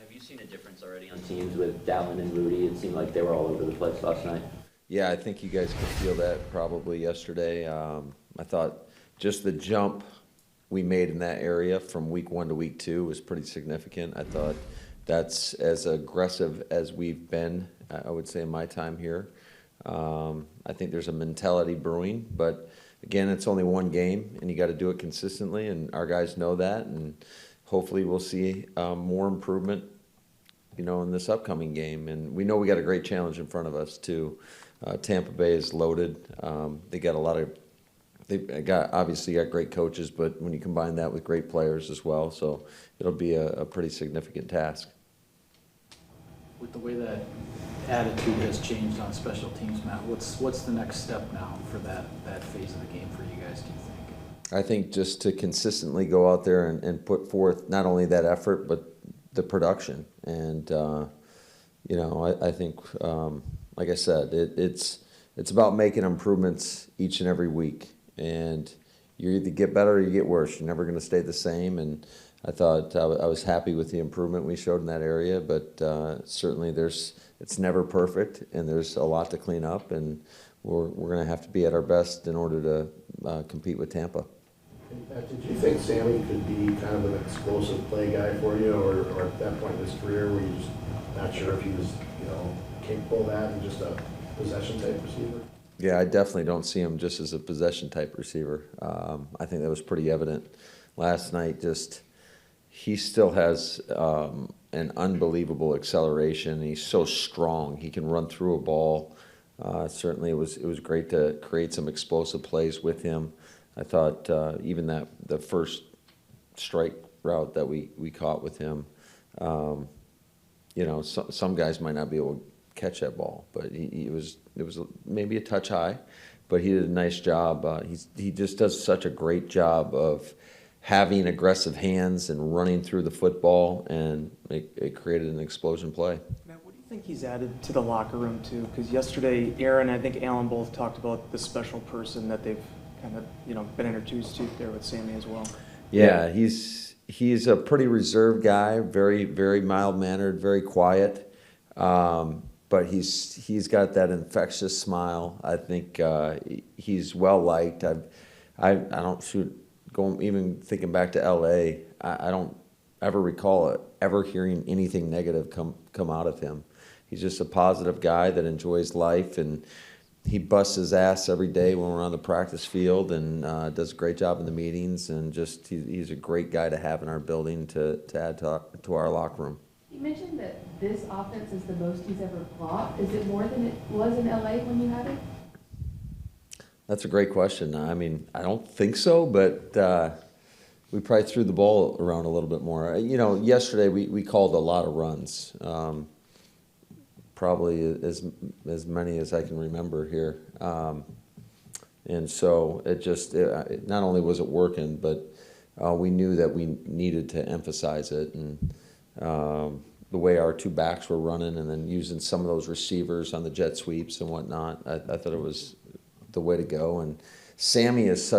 Have you seen a difference already on teams with Dallin and Rudy? It seemed like they were all over the place last night. Yeah, I think you guys could feel that probably yesterday. I thought just the jump we made in that area from week 1 to week 2 was pretty significant. I thought that's as aggressive as we've been, I would say, in my time here. I think there's a mentality brewing, but again, it's only one game, and you got to do it consistently, and our guys know that, and hopefully we'll see more improvement, in this upcoming game. And we know we got a great challenge in front of us too. Tampa Bay is loaded. They obviously got great coaches, but when you combine that with great players as well, so it'll be a pretty significant task. With the way that attitude has changed on special teams, Matt, what's the next step now for that phase of the game for you guys, do you think? I think just to consistently go out there and put forth not only that effort, but the production. And, I think, like I said, it's about making improvements each and every week. And you either get better or you get worse. You're never going to stay the same. And I thought I was happy with the improvement we showed in that area. But certainly it's never perfect, and there's a lot to clean up. And we're going to have to be at our best in order to compete with Tampa. Did you think Sammy could be kind of an explosive play guy for you, or at that point in his career were you just not sure if he was, capable of that and just a possession type receiver? Yeah, I definitely don't see him just as a possession type receiver. I think that was pretty evident last night. Just he still has an unbelievable acceleration. He's so strong. He can run through a ball. Certainly, it was great to create some explosive plays with him. I thought even the first strike route that we caught with him, some guys might not be able to catch that ball, but it was maybe a touch high, but he did a nice job. He just does such a great job of having aggressive hands and running through the football, and it created an explosion play. Matt, what do you think he's added to the locker room too? Because yesterday, Aaron and I think Alan both talked about the special person that they've kind of been introduced to there with Sammy as well. Yeah, he's a pretty reserved guy, very, very mild-mannered, very quiet, but he's got that infectious smile. I think he's well-liked. I don't shoot, even thinking back to L.A., I don't ever recall ever hearing anything negative come out of him. He's just a positive guy that enjoys life, and he busts his ass every day when we're on the practice field, and does a great job in the meetings, and just he's a great guy to have in our building to add to our locker room. You mentioned that this offense is the most he's ever blocked. Is it more than it was in LA when you had it? That's a great question. I mean, I don't think so, but we probably threw the ball around a little bit more. Yesterday we called a lot of runs. Probably as many as I can remember here. And so it not only was it working, but we knew that we needed to emphasize it. And the way our two backs were running, and then using some of those receivers on the jet sweeps and whatnot, I thought it was the way to go. And Sammy is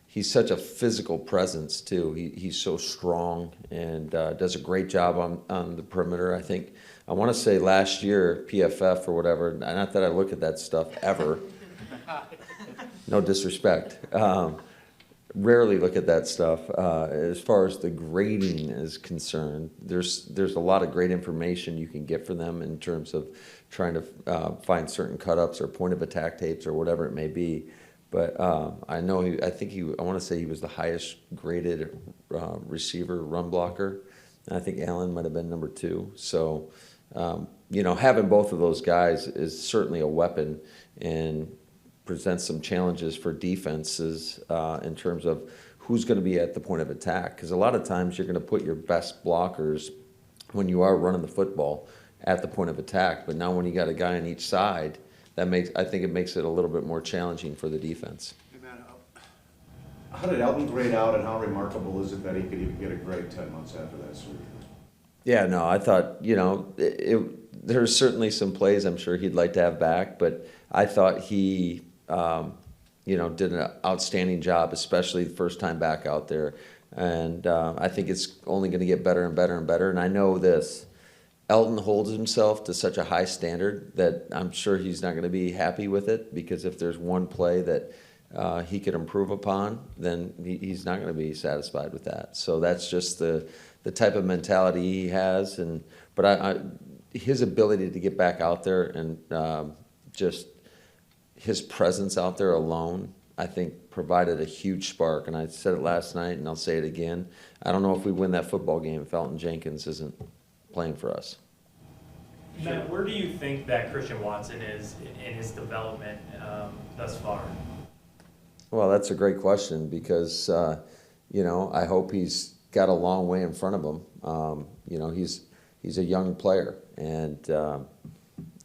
he's such a physical presence too. He's so strong and does a great job on the perimeter. I want to say last year, PFF or whatever, not that I look at that stuff ever, no disrespect, rarely look at that stuff. As far as the grading is concerned, there's a lot of great information you can get from them in terms of trying to find certain cut-ups or point of attack tapes or whatever it may be. But I want to say he was the highest graded receiver run blocker. And I think Allen might have been number 2. So, having both of those guys is certainly a weapon and presents some challenges for defenses in terms of who's going to be at the point of attack. Because a lot of times you're going to put your best blockers when you are running the football at the point of attack. But now when you got a guy on each side, I think it makes it a little bit more challenging for the defense. Hey man, how did Elton grade out, and how remarkable is it that he could even get a grade 10 months after that surgery? Yeah, no, I thought, there's certainly some plays I'm sure he'd like to have back, but I thought he, did an outstanding job, especially the first time back out there. And I think it's only going to get better and better and better. And I know this. Elton holds himself to such a high standard that I'm sure he's not going to be happy with it, because if there's one play that he could improve upon, then he's not going to be satisfied with that. So that's just the type of mentality he has. But his ability to get back out there and just his presence out there alone, I think, provided a huge spark. And I said it last night, and I'll say it again. I don't know if we win that football game if Elton Jenkins isn't playing for us. Matt, where do you think that Christian Watson is in his development thus far? Well, that's a great question, because, I hope he's got a long way in front of him. He's a young player, and,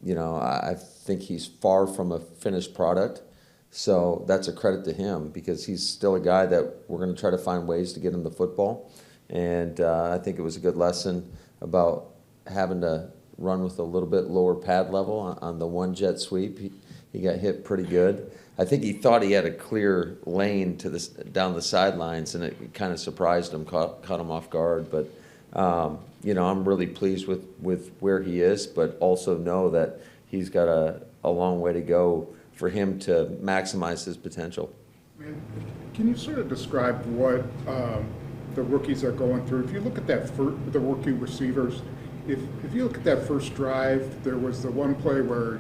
I think he's far from a finished product. So that's a credit to him, because he's still a guy that we're going to try to find ways to get him the football. And I think it was a good lesson about having to run with a little bit lower pad level on the one jet sweep. He got hit pretty good. I think he thought he had a clear lane to down the sidelines, and it kind of surprised him, caught him off guard. But I'm really pleased with where he is, but also know that he's got a long way to go for him to maximize his potential. Can you sort of describe what the rookies are going through? If you look at the rookie receivers, if you look at that first drive, there was the one play where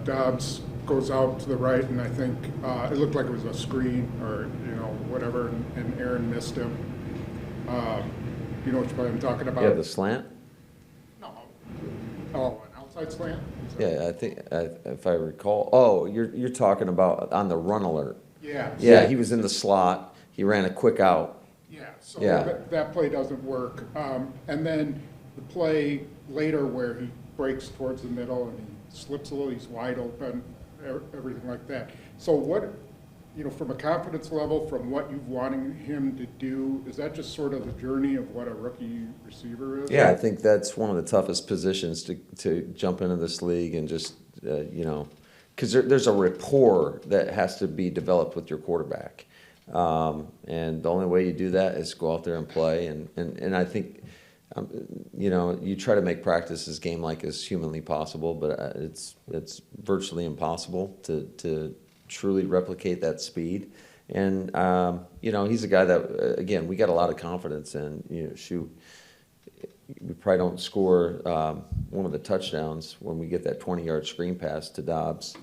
Dobbs goes out to the right, and I think it looked like it was a screen or whatever, and Aaron missed him. You know which play I'm talking about? Yeah, the slant? No. Oh, an outside slant? Yeah, I think, if I recall. Oh, you're talking about on the run alert. Yeah. Yeah, he was in the slot. He ran a quick out. Yeah, so Yeah. that play doesn't work. And then the play later where he breaks towards the middle and he slips a little, he's wide open, everything like that. So what, from a confidence level, from what you've wanted him to do, is that just sort of the journey of what a rookie receiver is? Yeah, I think that's one of the toughest positions to jump into this league, and just, because there's a rapport that has to be developed with your quarterback. And the only way you do that is go out there and play. And I think, you try to make practice as game-like as humanly possible, but it's virtually impossible to truly replicate that speed. And, he's a guy that, again, we got a lot of confidence in. We probably don't score one of the touchdowns when we get that 20-yard screen pass to Dobbs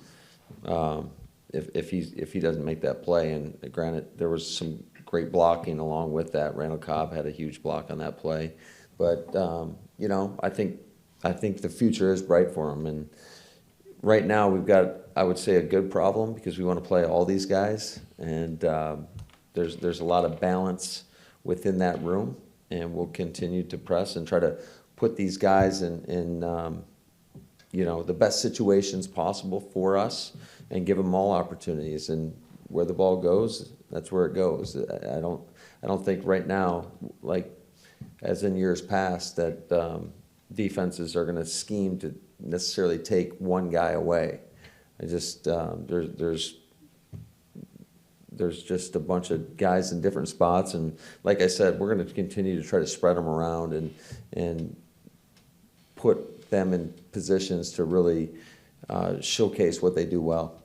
if he doesn't make that play. And granted, there was some great blocking along with that. Randall Cobb had a huge block on that play. But, I think the future is bright for him. And right now we've got, I would say, a good problem, because we want to play all these guys. And there's a lot of balance within that room. And we'll continue to press and try to put these guys in the best situations possible for us, and give them all opportunities. And where the ball goes, that's where it goes. I don't think right now, like as in years past, that defenses are going to scheme to necessarily take one guy away. I just there's just a bunch of guys in different spots, and like I said, we're going to continue to try to spread them around and put them in positions to really showcase what they do well.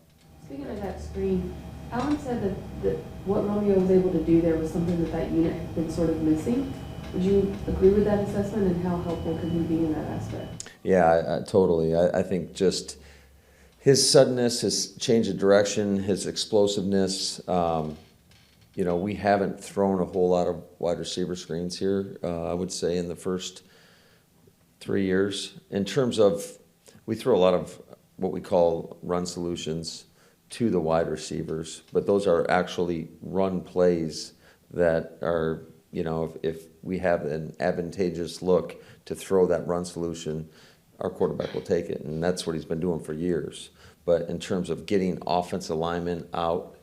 Speaking of that screen, Alan said that what Romeo was able to do there was something that unit had been sort of missing. Would you agree with that assessment, and how helpful could he be in that aspect? Yeah, totally. I think just his suddenness, his change of direction, his explosiveness. We haven't thrown a whole lot of wide receiver screens here, I would say, in the first 3 years. In terms of, we throw a lot of what we call run solutions to the wide receivers, but those are actually run plays that are, if we have an advantageous look to throw that run solution, our quarterback will take it, and that's what he's been doing for years. But in terms of getting offensive linemen out,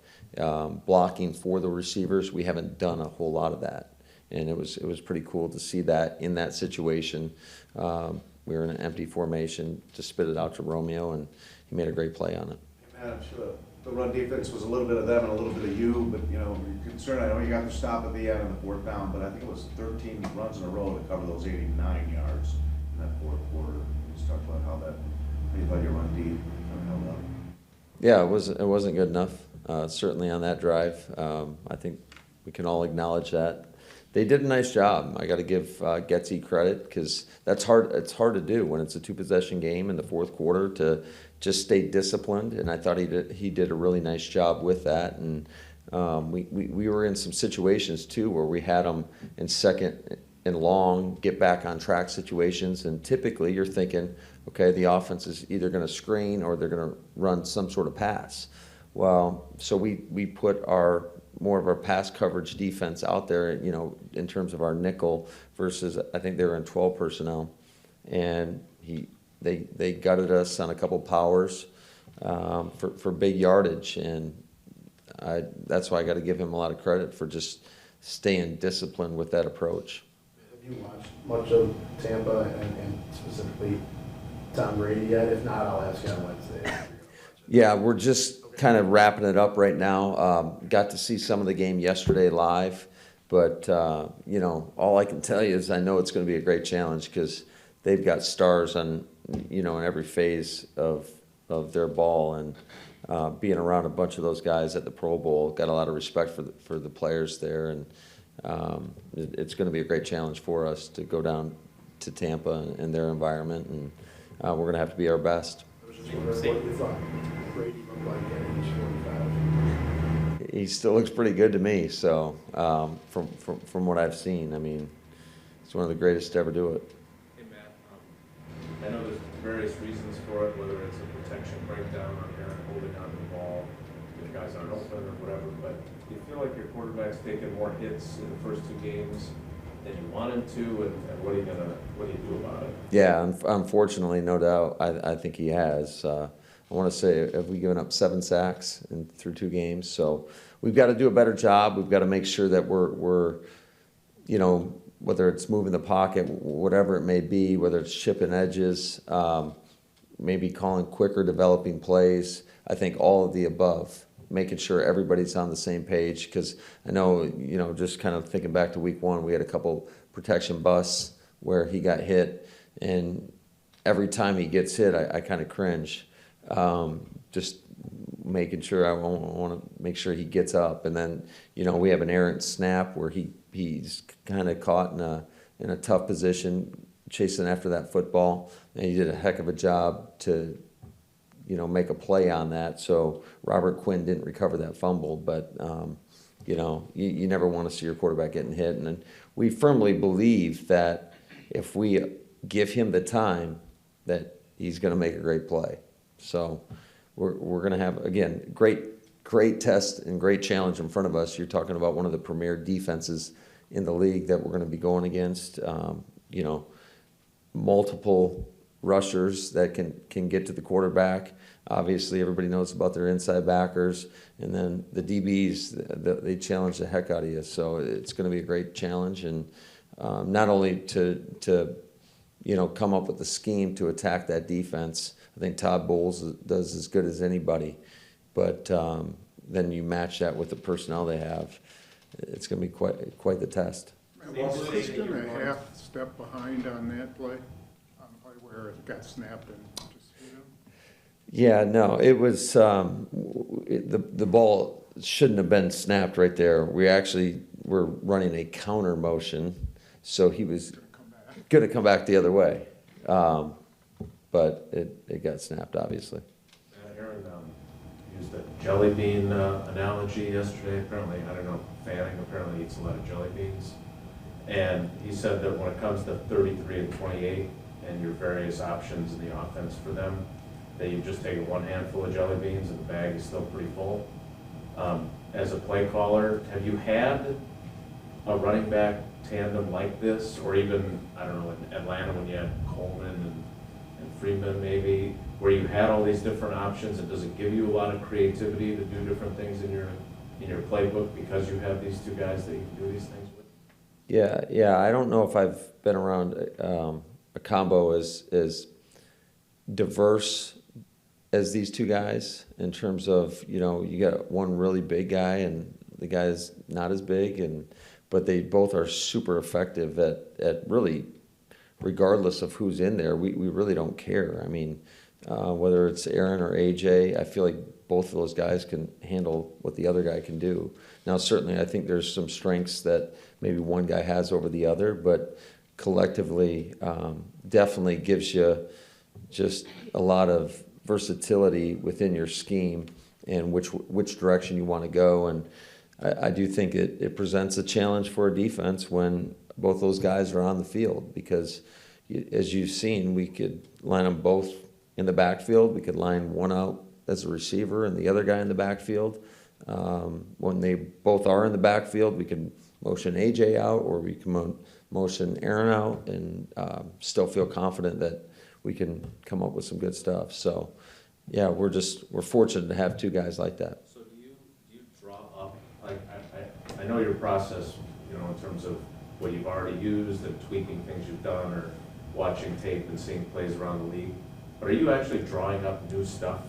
blocking for the receivers, we haven't done a whole lot of that, and it was pretty cool to see that in that situation. We were in an empty formation to spit it out to Romeo, and he made a great play on it. Matt, I'm sure the run defense was a little bit of them and a little bit of you, but, you know, you're concerned, I know you got the stop at the end on the fourth down, but I think it was 13 runs in a row to cover those 89 yards in that fourth quarter. You just talked about how you thought your run deep held up. Yeah, it wasn't good enough, certainly on that drive. I think we can all acknowledge that. They did a nice job. I got to give Getsy credit because that's hard. It's hard to do when it's a 2-possession game in the fourth quarter to just stay disciplined. And I thought he did a really nice job with that. And we were in some situations too where we had them in second and long, get back on track situations. And typically you're thinking, okay, the offense is either going to screen or they're going to run some sort of pass. Well, so we put more of our pass coverage defense out there, you know, in terms of our nickel versus I think they were in 12 personnel, and they gutted us on a couple powers for big yardage, and that's why I got to give him a lot of credit for just staying disciplined with that approach. Have you watched much of Tampa and specifically Tom Brady yet? If not, I'll ask you on Wednesday. Yeah, we're just kind of wrapping it up right now. Got to see some of the game yesterday live, but you know, all I can tell you is I know it's going to be a great challenge because they've got stars on, you know, in every phase of their ball, and being around a bunch of those guys at the Pro Bowl, got a lot of respect for the players there, and it's going to be a great challenge for us to go down to Tampa and their environment, and we're going to have to be our best. I was just wondering what you thought Brady looked like at age 45. He still looks pretty good to me. So from what I've seen, I mean, he's one of the greatest to ever do it. Hey Matt, I know there's various reasons for it, whether it's a protection breakdown on Aaron holding on to the ball, if guys aren't open or whatever. But do you feel like your quarterback's taking more hits in the first 2 games than you want him to, and what do you do about it? Yeah, unfortunately, no doubt, I think he has. I want to say, have we given up 7 sacks through 2 games? So we've got to do a better job. We've got to make sure that we're, you know, whether it's moving the pocket, whatever it may be, whether it's chipping edges, maybe calling quicker, developing plays. I think all of the above, making sure everybody's on the same page. Because I know, you know, just kind of thinking back to week 1, we had a couple protection busts where he got hit, and every time he gets hit, I kind of cringe. Just making sure I want to make sure he gets up, and then, you know, we have an errant snap where he's kind of caught in a tough position chasing after that football, and he did a heck of a job to, you know, make a play on that. So Robert Quinn didn't recover that fumble, but you know, you never want to see your quarterback getting hit, and then we firmly believe that if we give him the time, that he's going to make a great play. So we're going to have, again, great test and great challenge in front of us. You're talking about one of the premier defenses in the league that we're going to be going against. You know, multiple rushers that can get to the quarterback. Obviously, everybody knows about their inside backers, and then the DBs, they challenge the heck out of you. So it's going to be a great challenge, and not only to you know, come up with a scheme to attack that defense. I think Todd Bowles does as good as anybody, but then you match that with the personnel they have. It's going to be quite the test. Was Christian a half step behind on that play? On the play where it got snapped and just hit him? Yeah, no, it was the ball shouldn't have been snapped right there. We actually were running a counter motion, so he was going to come back the other way, but it got snapped, obviously. Aaron used a jelly bean analogy yesterday. Apparently, I don't know, Fanning apparently eats a lot of jelly beans. And he said that when it comes to 33 and 28 and your various options in the offense for them, that you just take one handful of jelly beans and the bag is still pretty full. As a play caller, have you had a running back tandem like this, or even, I don't know, in Atlanta when you had Coleman and Freeman maybe, where you had all these different options, and does it give you a lot of creativity to do different things in your playbook because you have these 2 guys that you can do these things with? Yeah. I don't know if I've been around a combo as diverse as these two guys in terms of, you got one really big guy and the guy's not as big, but they both are super effective at really, regardless of who's in there, we really don't care. I mean, whether it's Aaron or AJ, I feel like both of those guys can handle what the other guy can do. Now, certainly, I think there's some strengths that maybe one guy has over the other, but collectively, definitely gives you just a lot of versatility within your scheme and which direction you want to go. And I do think it presents a challenge for a defense when both those guys are on the field, because as you've seen, we could line them both in the backfield. We could line one out as a receiver and the other guy in the backfield. When they both are in the backfield, we can motion AJ out, or we can motion Aaron out, and still feel confident that we can come up with some good stuff. So, yeah, we're fortunate to have two guys like that. So do you draw up, like, I know your process, in terms of what you've already used and tweaking things you've done, or watching tape and seeing plays around the league, but are you actually drawing up new stuff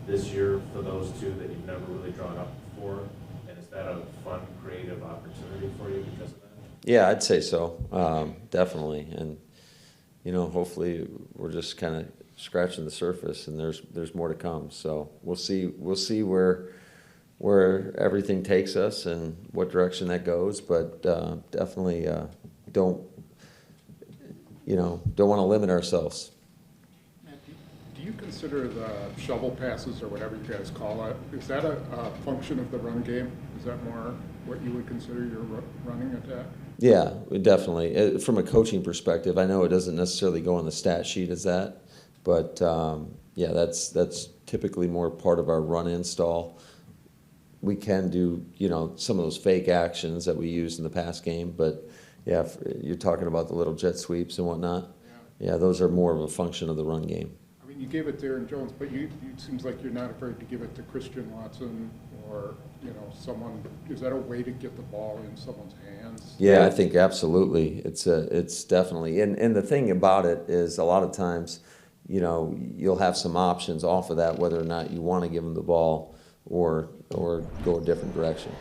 this year for those two that you've never really drawn up before? And is that a fun, creative opportunity for you because of that? Yeah, I'd say so, definitely. And, hopefully we're just kind of scratching the surface, and there's more to come. So we'll see where everything takes us and what direction that goes. But definitely don't want to limit ourselves. Do you consider the shovel passes, or whatever you guys call it, is that a function of the run game? Is that more what you would consider your running attack? Yeah, definitely. From a coaching perspective, I know it doesn't necessarily go on the stat sheet as that, but yeah, that's typically more part of our run install. We can do, some of those fake actions that we used in the past game, but yeah, you're talking about the little jet sweeps and whatnot. Yeah, those are more of a function of the run game. I mean, you gave it to Aaron Jones, but it seems like you're not afraid to give it to Christian Watson or, someone. Is that a way to get the ball in someone's hands? Yeah, I think absolutely. It's definitely, and the thing about it is a lot of times, you'll have some options off of that, whether or not you want to give them the ball or go a different direction.